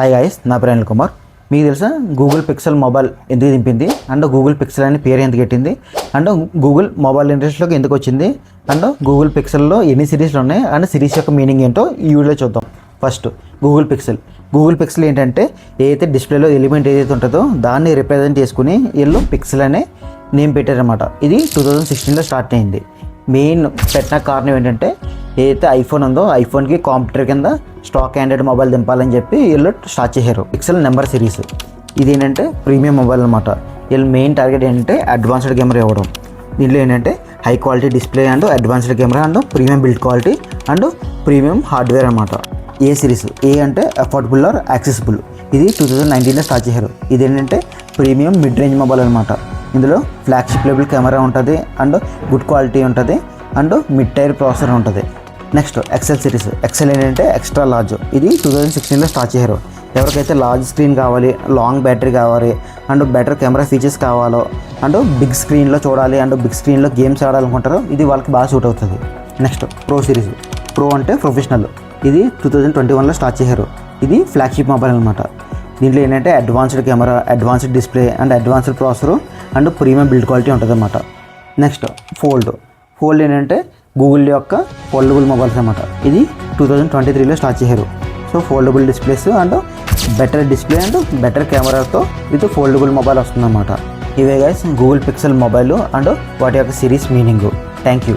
Hi guys, నా పేరు అనిల్ కుమార్. మీకు తెలుసా గూగుల్ పిక్సెల్ మొబైల్ ఎందుకు దింపింది అండ్ గూగుల్ పిక్సెల్ అనే పేరు ఎందుకు పెట్టింది అండ్ గూగుల్ మొబైల్ ఇండస్ట్రీలోకి ఎందుకు వచ్చింది అండ్ గూగుల్ పిక్సెల్లో ఎన్ని సిరీస్లు ఉన్నాయి అండ్ సిరీస్ యొక్క మీనింగ్ ఏంటో ఈ వీడియోలో చూద్దాం. ఫస్ట్ గూగుల్ పిక్సెల్ ఏంటంటే ఏదైతే డిస్ప్లేలో ఎలిమెంట్ ఏదైతే ఉంటుందో దాన్ని రిప్రజెంట్ చేసుకుని వీళ్ళు పిక్సెల్ అనే నేమ్ పెట్టారన్నమాట. ఇది 2016లో స్టార్ట్ అయింది. మెయిన్ పెట్టిన కారణం ఏంటంటే ఏదైతే ఐఫోన్ ఉందో ఐఫోన్కి కాంప్యూటర్ కింద స్టాక్ ఆండ్రాయిడ్ మొబైల్ దింపాలని చెప్పి వీళ్ళు స్టార్ట్ చేశారు. పిక్సెల్ నెంబర్ సిరీస్ ఇది ఏంటంటే ప్రీమియం మొబైల్ అనమాట. వీళ్ళు మెయిన్ టార్గెట్ ఏంటంటే అడ్వాన్స్డ్ కెమెరా ఇవ్వడం. దీంట్లో ఏంటంటే high quality display and advanced camera and premium build quality and premium hardware అనమాట. ఏ సిరీస్ ఏ అంటే అఫోర్డబుల్ ఆర్ యాక్సెసిబుల్. ఇది 2019లో స్టార్ట్ చేశారు. ఇది ఏంటంటే ప్రీమియం మిడ్ రేంజ్ మొబైల్ అనమాట. ఇందులో ఫ్లాగ్షిప్ లెవెల్ కెమెరా ఉంటుంది అండ్ గుడ్ క్వాలిటీ ఉంటుంది అండ్ మిడ్ టైర్ ప్రాసెసర్ ఉంటుంది. Next XL series. ఎక్సెల్ ఏంటంటే ఎక్స్ట్రా లార్జ్. ఇది 2016లో స్టార్ట్ చేశారు. ఎవరికైతే లార్జ్ స్క్రీన్ కావాలి, లాంగ్ బ్యాటరీ కావాలి అండ్ బెటర్ కెమెరా ఫీచర్స్ కావాలో అండ్ బిగ్ స్క్రీన్లో చూడాలి అండ్ బిగ్ స్క్రీన్లో గేమ్స్ ఆడాలనుకుంటారో ఇది వాళ్ళకి బాగా సూట్ అవుతుంది. Next pro series. ప్రో అంటే ప్రొఫెషనల్. ఇది 2021లో స్టార్ట్ చేశారు. ఇది ఫ్లాగ్షిప్ మొబైల్ అనమాట. దీంట్లో ఏంటంటే advanced camera, advanced display and advanced processor and premium build quality ఉంటుంది అన్నమాట. నెక్స్ట్ ఫోల్డ్ ఏంటంటే గూగుల్ యొక్క ఫోల్డబుల్ మొబైల్స్ అనమాట. ఇది 2023లో స్టార్ట్ చేశారు. So foldable displays and better display and better కెమెరాతో ఇది ఫోల్డబుల్ మొబైల్ వస్తుందన్నమాట. ఇవే guys Google Pixel mobile and వాటి యొక్క సిరీస్ మీనింగ్. Thank you.